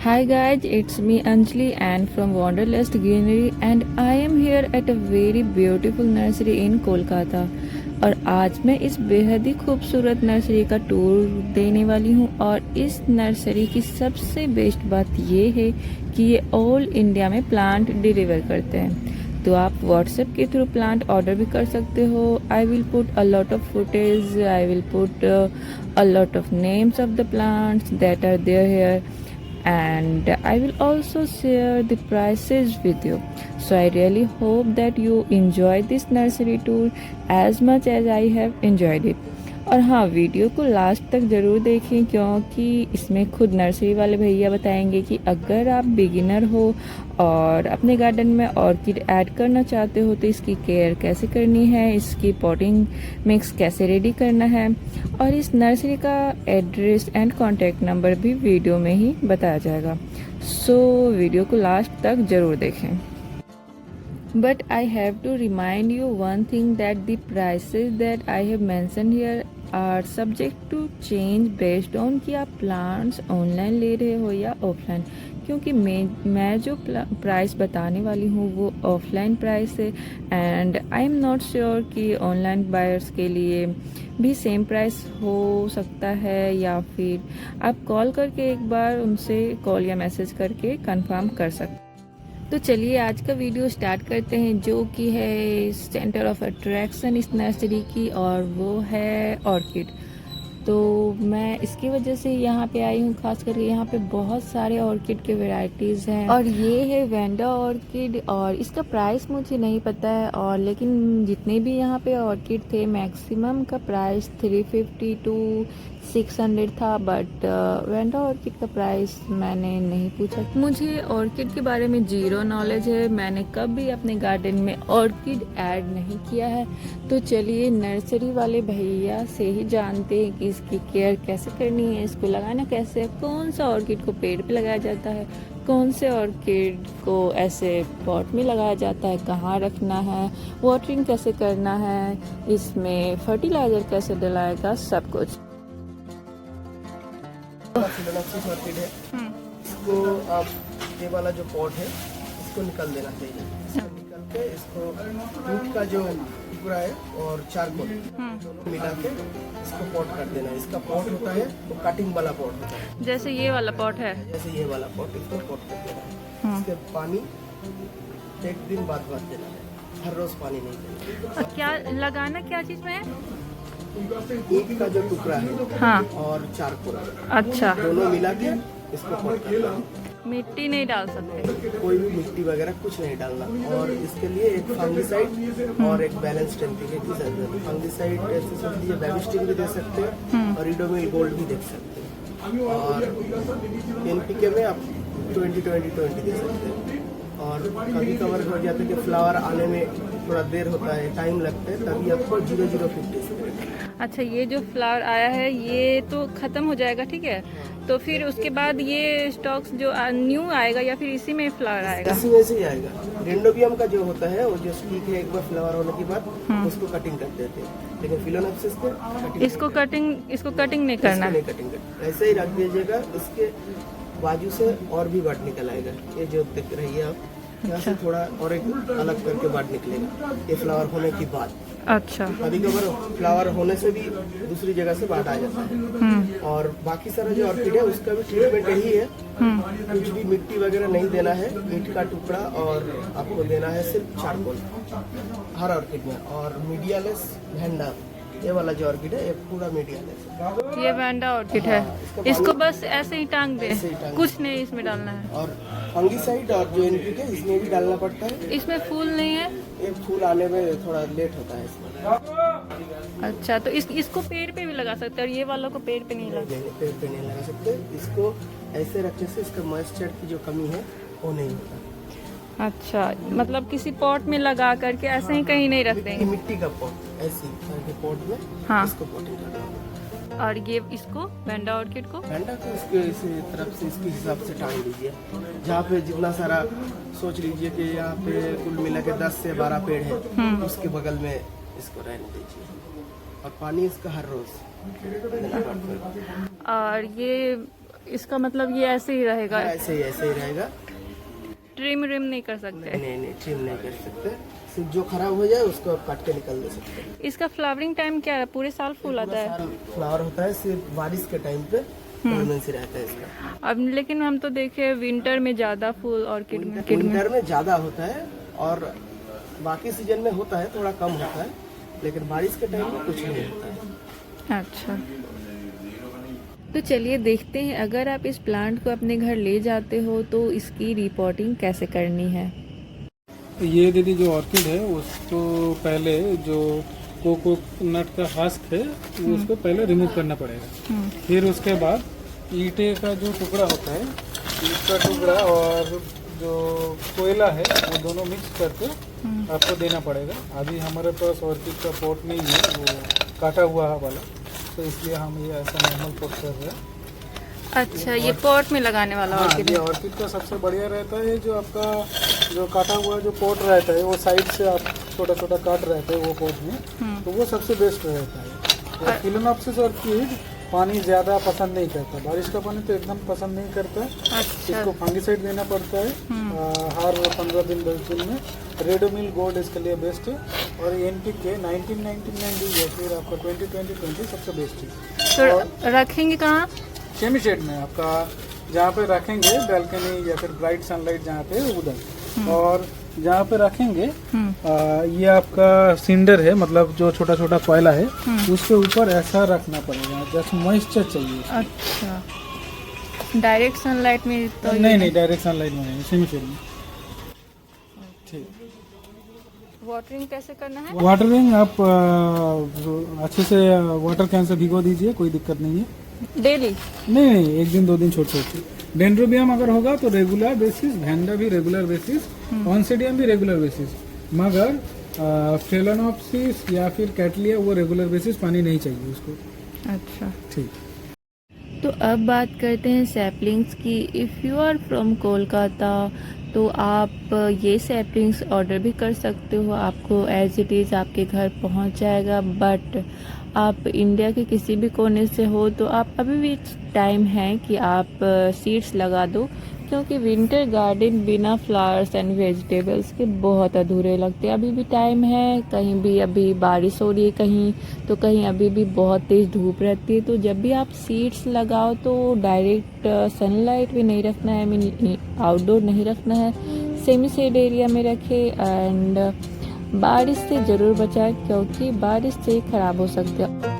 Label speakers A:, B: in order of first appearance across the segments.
A: Hi guys, it's me Anjali and from Wanderlust Greenery and I am here at a very beautiful nursery in Kolkata। और आज मैं इस बेहद ही खूबसूरत nursery का टूर देने वाली हूँ। और इस नर्सरी की सबसे बेस्ट बात ये है कि ये ऑल इंडिया में प्लांट डिलीवर करते हैं, तो आप व्हाट्सएप के थ्रू प्लांट ऑर्डर भी कर सकते हो। I will put a lot of footage, I will put a lot of names of the plants that are there here, and I will also share the prices with you. So I really hope that you enjoy this nursery tour as much as I have enjoyed it. और हाँ, video को last तक ज़रूर देखें क्योंकि इसमें खुद nursery वाले भैया बताएंगे कि अगर आप बिगिनर हो और अपने गार्डन में ऑर्किड ऐड करना चाहते हो तो इसकी केयर कैसे करनी है, इसकी पॉटिंग मिक्स कैसे रेडी करना है, और इस नर्सरी का एड्रेस एंड कॉन्टैक्ट नंबर भी वीडियो में ही बताया जाएगा। सो वीडियो को लास्ट तक ज़रूर देखें। But I have to remind you one thing, that the prices that I have mentioned here are subject to change based on कि आप प्लांट्स ऑनलाइन ले रहे हो या ऑफलाइन, क्योंकि मैं जो प्राइस बताने वाली हूँ वो ऑफलाइन प्राइस है and I am not sure कि ऑनलाइन बायर्स के लिए भी सेम प्राइस हो सकता है, या फिर आप कॉल करके एक बार उनसे कॉल या मैसेज करके कंफर्म कर सकते हैं। तो चलिए आज का वीडियो स्टार्ट करते हैं, जो कि है सेंटर ऑफ अट्रैक्शन इस नर्सरी की, और वो है ऑर्किड। तो मैं इसकी वजह से यहाँ पे आई हूँ, खास करके यहाँ पे बहुत सारे ऑर्किड के वैरायटीज़ हैं। और ये है वेंडा ऑर्किड, और इसका प्राइस मुझे नहीं पता है, और लेकिन जितने भी यहाँ पे ऑर्किड थे मैक्सिमम का प्राइस 350 टू 600 था, बट वेंडा ऑर्किड का प्राइस मैंने नहीं पूछा। मुझे ऑर्किड के बारे में जीरो नॉलेज है, मैंने कभी अपने गार्डन में ऑर्किड ऐड नहीं किया है। तो चलिए नर्सरी वाले भैया से ही जानते हैं कि इसकी केयर कैसे करनी है, इसको लगाना कैसे है, कौन सा ऑर्किड को पेड़ पे लगाया जाता है, कौन से ऑर्किड को ऐसे पॉट में लगाया जाता है, कहाँ रखना है, वाटरिंग कैसे करना है, इसमें फर्टिलाइजर कैसे डलाएगा, सब कुछ।
B: फिलोनॉक्सिस ऑर्किड है, इसको आप ये वाला जो पॉट है इसको निकाल देना चाहिए। इसको निकाल के इसको ईंट का जो टुकड़ा है और चारकोल दोनों मिला के इसको पॉट कर देना। इसका पॉट होता है तो कटिंग वाला पॉट होता है,
A: जैसे ये वाला पॉट है,
B: जैसे ये वाला पॉट, इसको पॉट कर देना है। इसके पानी एक दिन बाद देना है, हर रोज पानी नहीं देना।
A: क्या लगाना, क्या चीज में है?
B: ईंट का जो टुकड़ा है
A: हाँ,
B: और चारकोल,
A: अच्छा,
B: दोनों मिला के इसको पॉट करना है।
A: मिट्टी नहीं डाल सकते?
B: कोई भी मिट्टी वगैरह कुछ नहीं डालना। और इसके लिए एक फंगिसाइड और एक बैलेंस टेम्परेचर की जरूरत है। फंगिसाइड ऐसे समझ लीजिए बेबिस्टिन भी दे सकते हैं और इडोमिल गोल्ड भी दे सकते हैं, और एनपीके में आप 20-20-20 दे सकते हैं। और कभी कवर हो जाता है कि फ्लावर आने में थोड़ा देर होता है, टाइम लगता है, तभी आपको 0-0-50 से।
A: अच्छा, ये जो फ्लावर आया है ये तो खत्म हो जाएगा, ठीक है, तो फिर उसके बाद ये स्टॉक्स जो न्यू आएगा या फिर इसी में फ्लावर आएगा?
B: इसी में से ही आएगा। डेंडोबियम का जो होता है वो जो स्टिक है, एक बार फ्लावर होने के बाद उसको कटिंग कर देते हैं, लेकिन फिलोनॉक्सिस को
A: इसको कटिंग नहीं करना,
B: नहीं कटिंग कर, ऐसे ही रख दीजिएगा। इसके बाजू से और भी बर्ड निकल आएगा, ये जो देख रही है आप, यहाँ से थोड़ा और एक अलग करके बर्ड निकलेगा ये फ्लावर होने के बाद।
A: अच्छा,
B: कभी कभार फ्लावर होने से भी दूसरी जगह से बाढ़ आ जाता है। और बाकी सारा जो ऑर्किड है उसका भी ट्रीटमेंट यही है, कुछ भी मिट्टी वगैरह नहीं देना है, ईंट का टुकड़ा, और आपको देना है सिर्फ चारकोल हर ऑर्किड में। और मीडियालेस वेंडा, ये वाला जो ऑर्किड है ये पूरा मीडियालेस है।
A: ये वेंडा ऑर्किड है, इसको बस ऐसे ही टांग दे, कुछ नहीं इसमें डालना है।
B: और फंगिसाइड और जो एनपीके इसमें भी डालना पड़ता है।
A: इसमें फूल नहीं है?
B: ये फूल आने में थोड़ा लेट होता है इसमें।
A: अच्छा, तो इसको पेड़ पे भी लगा सकते हैं, और ये वालों को पेड़ पे नहीं लगा?
B: पेड़ पे नहीं लगा सकते, इसको ऐसे रखने से इसका मॉइस्चर की जो कमी है वो नहीं होता।
A: अच्छा, मतलब किसी पॉट में लगा करके ऐसे ही कहीं नहीं रख देंगे?
B: मिट्टी का पॉट, ऐसी पॉट में
A: हाँ,
B: इसको पॉटिंग करना होगा।
A: और ये इसको वेंडा ऑर्किड को
B: इसके इसी तरफ से इसके हिसाब से टांग दीजिए। जहाँ पे जितना सारा सोच लीजिए कि यहाँ पे कुल मिला के 10 से 12 पेड़ है, उसके बगल में इसको रहने दीजिए। और पानी इसका हर रोज देना पड़ता है।
A: और ये इसका मतलब ये ऐसे ही रहेगा,
B: ऐसे ही रहेगा।
A: ट्रिम रिम नहीं कर सकते।
B: नहीं ट्रिम नहीं कर सकते, सिर्फ जो खराब हो जाए उसको आप काट के निकाल दे सकते हैं।
A: इसका फ्लावरिंग टाइम क्या है? पूरे साल फूल आता है?
B: फ्लावर होता है सिर्फ बारिश के टाइम पे डोरमेंसी रहता है इसका।
A: अब लेकिन हम तो देखे विंटर में ज्यादा फूल ऑर्किड में।
B: विंटर में ज्यादा होता है और बाकी सीजन में होता है, थोड़ा कम होता है, लेकिन बारिश के टाइम में कुछ नहीं होता है।
A: अच्छा, तो चलिए देखते हैं अगर आप इस प्लांट को अपने घर ले जाते हो तो इसकी रिपोर्टिंग कैसे करनी है।
C: ये दीदी जो ऑर्किड है उसको पहले जो कोकोनट का हस्क है वो उसको पहले रिमूव करना पड़ेगा। फिर उसके बाद ईंटे का जो टुकड़ा होता है, ईंट का टुकड़ा और जो कोयला है वो दोनों मिक्स करके आपको देना पड़ेगा। अभी हमारे पास ऑर्किड का पॉट नहीं है, वो काटा हुआ है वाला, तो इसलिए हम ये ऐसा नॉर्मल पॉट कर रहे हैं।
A: अच्छा, ये पॉट में लगाने वाला
C: हाँ,
A: ऑर्किड
C: ये
A: है।
C: ऑर्किड का सबसे बढ़िया रहता है जो आपका जो काटा हुआ जो पॉट रहता है वो साइड से आप छोटा छोटा काट रहता है वो पॉट में, तो वो सबसे बेस्ट रहता है। और फिलोनॉप्सिस ऑर्किड पानी ज़्यादा पसंद नहीं करता, बारिश का पानी तो एकदम पसंद नहीं करता।
A: अच्छा,
C: इसको फंगिसाइड देना पड़ता है हर 15 दिन 10 दिन में। रेडोमिल गोल्ड इसके लिए बेस्ट है और NPK 1999 या फिर आपका 2020 सबसे बेस्ट है।
A: तो रखेंगे कहाँ?
C: सेमी शेड में आपका जहाँ पे रखेंगे बैल्कनी या फिर ब्राइट सनलाइट जहाँ पे उधर, और जहाँ पे रखेंगे ये आपका सिंडर है, मतलब जो छोटा छोटा कोयला है उसके ऊपर ऐसा रखना पड़ेगा, जस्ट मॉइस्चर चाहिए।
A: अच्छा, डायरेक्ट सनलाइट में तो
C: नहीं डायरेक्ट सनलाइट में नहीं, सेमी शेड में। ठीक,
A: वाटरिंग कैसे करना है?
C: वाटरिंग आप अच्छे से वाटर कैन से भिगो दीजिए, कोई दिक्कत नहीं है।
A: डेली?
C: नहीं, एक दिन 2 दिन छोड़ छोड़। डेंड्रोबियम अगर होगा तो रेगुलर बेसिस, वैंडा भी रेगुलर बेसिस, ऑन्सिडियम भी रेगुलर बेसिस, मगर फेलोनॉप्सिस या फिर कैटलिया वो रेगुलर बेसिस पानी नहीं चाहिए उसको।
A: अच्छा,
C: ठीक।
A: तो अब बात करते हैं सैपलिंग्स की। If you are from Kolkata तो आप ये सैपलिंग्स ऑर्डर भी कर सकते हो, आपको एज इट इज़ आपके घर पहुंच जाएगा। बट आप इंडिया के किसी भी कोने से हो तो आप अभी भी टाइम है कि आप सीड्स लगा दो, क्योंकि विंटर गार्डन बिना फ्लावर्स एंड वेजिटेबल्स के बहुत अधूरे लगते हैं। अभी भी टाइम है, कहीं भी अभी बारिश हो रही है कहीं, तो कहीं अभी भी बहुत तेज़ धूप रहती है। तो जब भी आप सीड्स लगाओ तो डायरेक्ट सनलाइट भी नहीं रखना है, मीन आउटडोर नहीं रखना है, सेमी शेड एरिया में रखे। एंड बारिश से ज़रूर बचाएं, क्योंकि बारिश से ख़राब हो सकते हैं।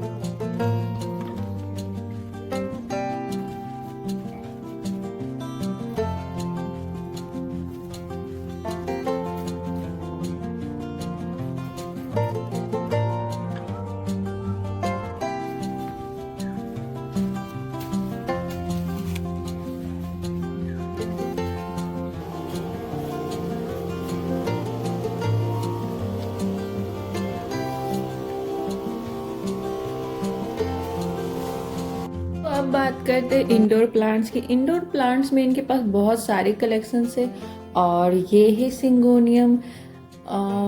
A: तो अब बात करते हैं इंडोर प्लांट्स की। इंडोर प्लांट्स में इनके पास बहुत सारे कलेक्शंस है और ये है सिंगोनियम।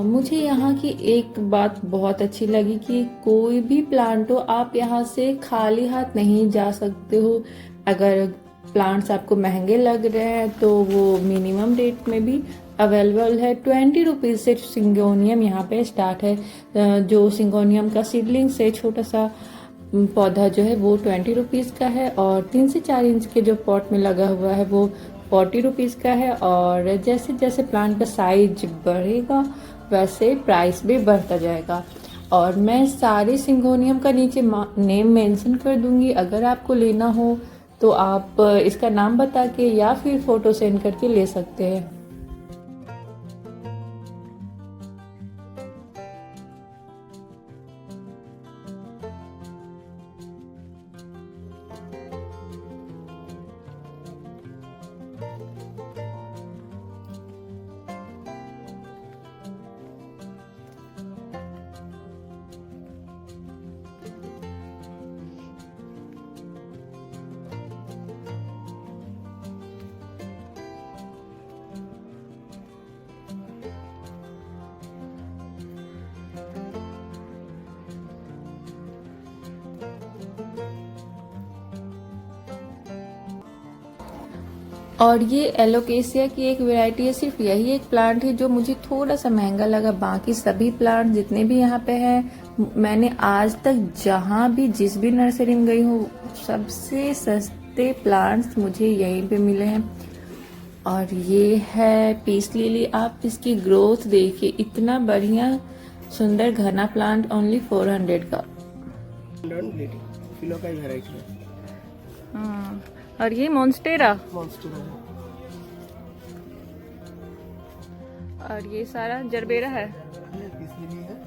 A: मुझे यहाँ की एक बात बहुत अच्छी लगी कि कोई भी प्लांट हो आप यहाँ से खाली हाथ नहीं जा सकते हो। अगर प्लांट्स आपको महंगे लग रहे हैं तो वो मिनिमम रेट में भी अवेलेबल है। 20 रुपीज़ से सिंगोनियम यहाँ पे स्टार्ट है। जो सिंगोनियम का सीडलिंग्स है, छोटा सा पौधा जो है वो 20 रुपीज़ का है, और 3 से 4 इंच के जो पॉट में लगा हुआ है वो 40 रुपीज़ का है। और जैसे जैसे प्लांट का साइज बढ़ेगा वैसे प्राइस भी बढ़ता जाएगा। और मैं सारे सिंगोनियम का नीचे नेम मेंशन कर दूंगी, अगर आपको लेना हो तो आप इसका नाम बता के या फिर फोटो सेंड करके ले सकते हैं। और ये एलोकेसिया की एक वैरायटी है। सिर्फ यही एक प्लांट है जो मुझे थोड़ा सा महंगा लगा। बाकी सभी प्लांट जितने भी यहाँ पे हैं, मैंने आज तक जहाँ भी जिस भी नर्सरी में गई हूँ, सबसे सस्ते प्लांट्स मुझे यहीं पे मिले हैं। और ये है पीस लिली। आप इसकी ग्रोथ देखिए, इतना बढ़िया सुंदर घना प्लांट, ओनली 400 का।
B: फिलो का ही वेराइटी है।
A: हाँ, और ये मॉन्स्टेरा,
B: मॉन्स्टेरा है।
A: और ये सारा जरबेरा है।
B: ये पीस लिली है।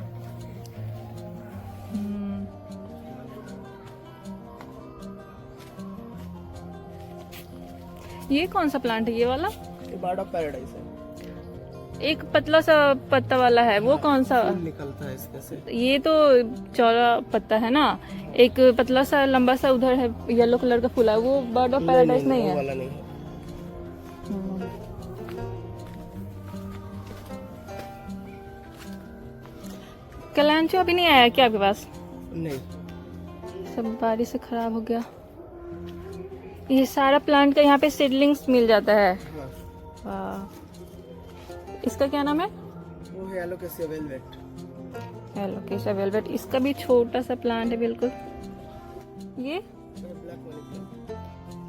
A: ये कौन सा प्लांट है ये वाला?
B: ये बर्ड ऑफ पैराडाइज है।
A: एक पतला सा पत्ता वाला है, वो कौन सा?
B: फूल निकलता है इसमें से।
A: ये तो चौड़ा पत्ता है ना, एक पतला सा लंबा सा उधर है, येलो कलर का फूल है, वो बर्ड ऑफ पैराडाइज नहीं
B: वो
A: है।
B: वाला नहीं है।
A: कलांचो अभी नहीं आया क्या आपके पास?
B: नहीं,
A: सब बारिश से खराब हो गया। ये सारा प्लांट का यहाँ पे सीडलिंग्स मिल जाता है।
B: हाँ।
A: वाह, इसका क्या नाम है?
B: वो है एलोकेसिया वेलवेट।
A: Alocasia velvet. इसका भी छोटा सा प्लांट है बिल्कुल। ये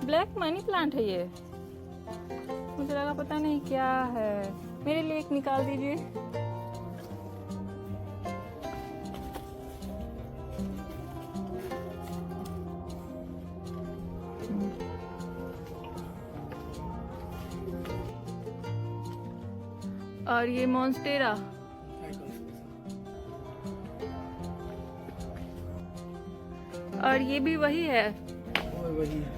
A: ब्लैक मनी प्लांट है। ये मुझे लगा पता नहीं क्या है। मेरे लिए एक निकाल दीजिए। और ये मॉन्स्टेरा। और ये भी वही है।
B: वो वही है।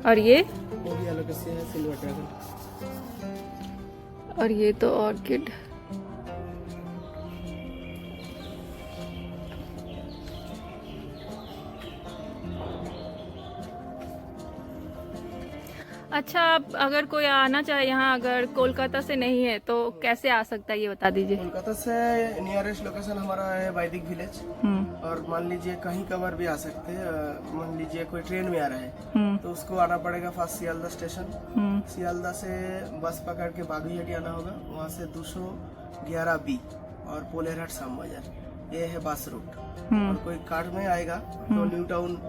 A: और ये,
B: वो भी एलोकेसिया है, सिल्वर ड्रैगन।
A: और ये तो ऑर्किड। अच्छा, आप अगर कोई आना चाहे यहाँ, अगर कोलकाता से नहीं है तो कैसे आ सकता है ये बता दीजिए।
B: कोलकाता से नियरेस्ट लोकेशन हमारा है वैदिक विलेज। और मान लीजिए कहीं कवर भी आ सकते हैं। मान लीजिए कोई ट्रेन में आ रहा है तो उसको आना पड़ेगा फर्स्ट सियालदा स्टेशन। सियालदा से बस पकड़ के बागुईहटी आना होगा, वहाँ से 211B और पोलेरहाट शाम बाजार, ये है बस रूट। और कोई कार में आएगा तो न्यू टाउन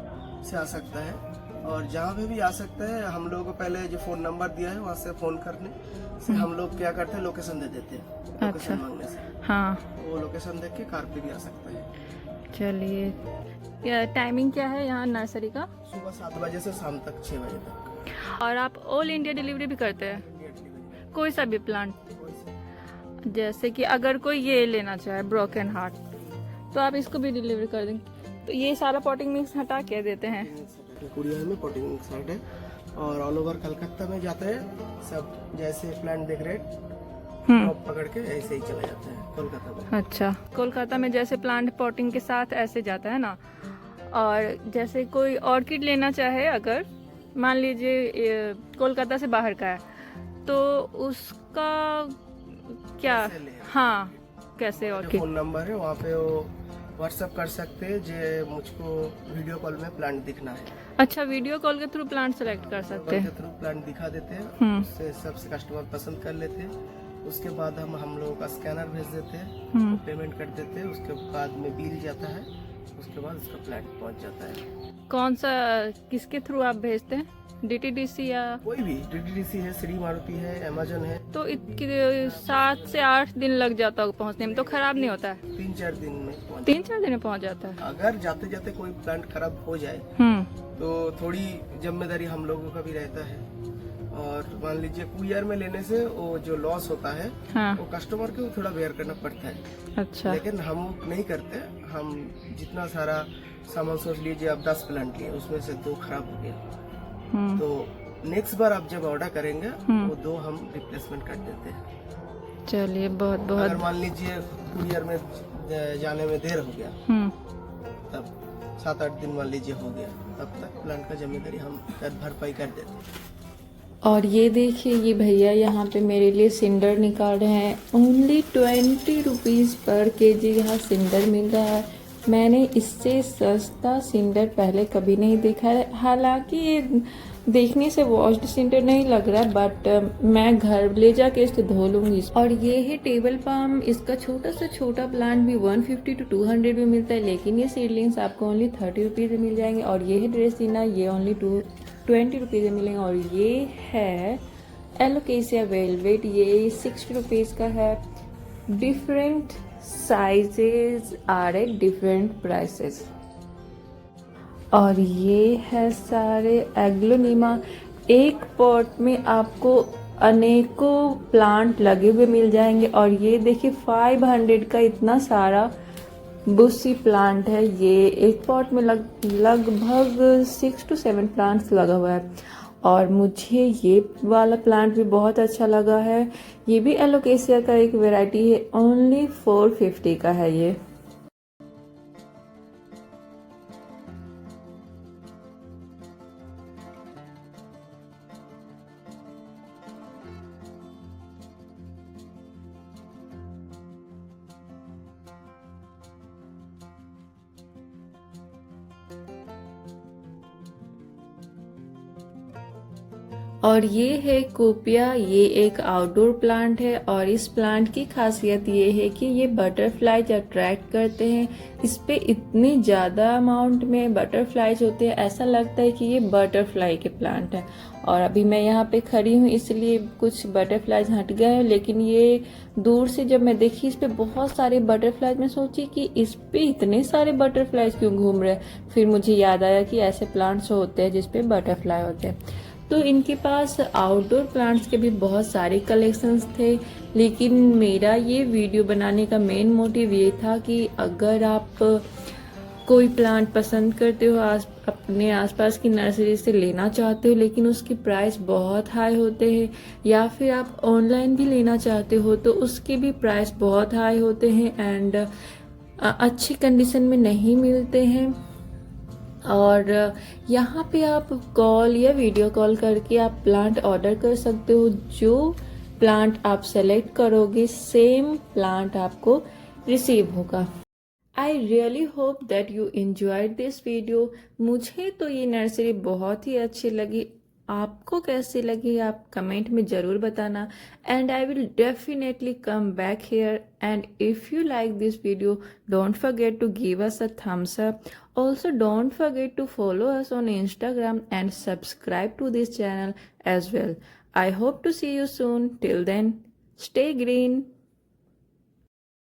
B: से आ सकता है। और जहाँ पे भी आ सकता है, हम लोगों को पहले जो फोन नंबर दिया है वहाँ से फोन करने से हम लोग क्या करते हैं, लोकेशन दे देते हैं। लोकेशन मांगने से
A: हाँ,
B: वो लोकेशन देख के कार पे भी आ सकता है।
A: चलिए, टाइमिंग क्या है यहाँ नर्सरी का?
B: सुबह 7 बजे से शाम तक 6 बजे तक।
A: और आप ऑल इंडिया डिलीवरी भी करते हैं? कोई सा भी प्लांट? जैसे कि अगर कोई ये लेना चाहे ब्रोकन हार्ट, तो आप इसको भी डिलीवरी कर देंगे? तो ये सारा पॉटिंग मिक्स हटा के देते हैं?
B: कुरियर में पॉटिंग साइड है और ऑल ओवर कलकत्ता में जाते हैं सब। जैसे प्लांट देख रहे टॉप पकड़ के ऐसे ही चला जाता है कोलकाता में।
A: अच्छा, कोलकाता में जैसे प्लांट पॉटिंग के साथ ऐसे जाता है ना। और जैसे कोई ऑर्किड लेना चाहे, अगर मान लीजिए कोलकाता से बाहर का है, तो उसका क्या? हाँ, कैसे ऑर्किड?
B: फोन नंबर है वहाँ पे, वो व्हाट्सएप कर सकते हैं। जो मुझको वीडियो कॉल में प्लांट दिखना है।
A: अच्छा, वीडियो कॉल के थ्रू प्लांट सेलेक्ट कर सकते हैं?
B: थ्रू प्लांट दिखा देते हैं, उससे सबसे कस्टमर पसंद कर लेते हैं। उसके बाद हम लोगों का स्कैनर भेज देते हैं, पेमेंट कर देते हैं। उसके बाद में बिल जाता है, उसके बाद उसका प्लांट पहुंच जाता है।
A: कौन सा, किसके थ्रू आप भेजते हैं? DTDC या
B: कोई भी? DTDC है, श्री मारुति है, अमेजन है।
A: तो 7 से 8 दिन लग जाता होगा पहुंचने में, तो खराब नहीं होता है?
B: 3-4 दिन में पहुंच।
A: 3-4 दिन में पहुंच जाता है।
B: अगर जाते जाते कोई प्लांट खराब हो जाए तो थोड़ी जिम्मेदारी हम लोगों का भी रहता है। और मान लीजिए कुरियर में लेने से वो जो लॉस होता है,
A: हाँ।
B: वो कस्टमर को थोड़ा बेयर करना पड़ता है।
A: अच्छा,
B: लेकिन हम नहीं करते। हम जितना सारा सामान, सोच लीजिए आप 10 प्लांट लिए, उसमें से 2 खराब हो गया, तो नेक्स्ट बार आप जब ऑर्डर करेंगे वो 2 हम रिप्लेसमेंट कर देते हैं।
A: चलिए, बहुत
B: अगर
A: बहुत।
B: मान लीजिए कुरियर में जाने में देर हो गया, तब 7-8 दिन मान लीजिए हो गया, तब तक प्लांट का जिम्मेदारी हम भरपाई कर देते हैं।
A: और ये देखिए, ये भैया यहाँ पे मेरे लिए सिंडर निकाल रहे हैं। ओनली 20 रुपीज़ पर kg यहाँ सिंडर मिल रहा है। मैंने इससे सस्ता सिंडर पहले कभी नहीं देखा है। हालांकि ये देखने से वॉश्ड सेंटर नहीं लग रहा बट मैं घर ले जाके इसको धो लूंगी। और ये है टेबल पाम। इसका छोटा से छोटा प्लांट भी 150 to 200 में मिलता है, लेकिन ये सीडलिंग्स आपको ओनली 30 रुपीज़ में मिल जाएंगे। और ये है ड्रेसिना, ये ओनली 20 रुपीज़ में मिलेंगे। और ये है एलोकेसिया वेलवेट, ये 60 रुपीज़ का है। Different sizes are at different prices. और ये है सारे एग्लोनिमा। एक पॉट में आपको अनेकों प्लांट लगे हुए मिल जाएंगे। और ये देखिए 500 का इतना सारा बुशी प्लांट है। ये एक पॉट में लगभग 6 to 7 प्लांट्स लगा हुआ है। और मुझे ये वाला प्लांट भी बहुत अच्छा लगा है। ये भी एलोकेसिया का एक वैरायटी है, ओनली 450 का है ये। और ये है कोपिया, ये एक आउटडोर प्लांट है। और इस प्लांट की खासियत ये है कि ये बटरफ्लाइज अट्रैक्ट करते हैं। इस पे इतने ज़्यादा अमाउंट में बटरफ्लाइज होते हैं, ऐसा लगता है कि ये बटरफ्लाई के प्लांट है। और अभी मैं यहाँ पे खड़ी हूँ इसलिए कुछ बटरफ्लाइज हट गए हैं, लेकिन ये दूर से जब मैं देखी इस पे बहुत सारे बटरफ्लाइज, मैं सोची कि इस पे इतने सारे बटरफ्लाइज क्यों घूम रहे हैं। फिर मुझे याद आया कि ऐसे प्लांट्स होते हैं जिसपे बटरफ्लाई होते हैं। तो इनके पास आउटडोर प्लांट्स के भी बहुत सारे कलेक्शंस थे, लेकिन मेरा ये वीडियो बनाने का मेन मोटिव ये था कि अगर आप कोई प्लांट पसंद करते हो, अपने आसपास की नर्सरी से लेना चाहते हो, लेकिन उसकी प्राइस बहुत हाई होते हैं, या फिर आप ऑनलाइन भी लेना चाहते हो तो उसके भी प्राइस बहुत हाई होते हैं एंड अच्छी कंडीशन में नहीं मिलते हैं। और यहाँ पे आप कॉल या वीडियो कॉल करके आप प्लांट ऑर्डर कर सकते हो। जो प्लांट आप सेलेक्ट करोगे सेम प्लांट आपको रिसीव होगा। I really hope that you enjoyed this video. मुझे तो ये नर्सरी बहुत ही अच्छी लगी। आपको कैसी लगी आप कमेंट में ज़रूर बताना। And I will definitely come back here. And if you like this video, don't forget to give us a thumbs up. Also, don't forget to follow us on Instagram and subscribe to this channel as well. I hope to see you soon. Till then, stay green.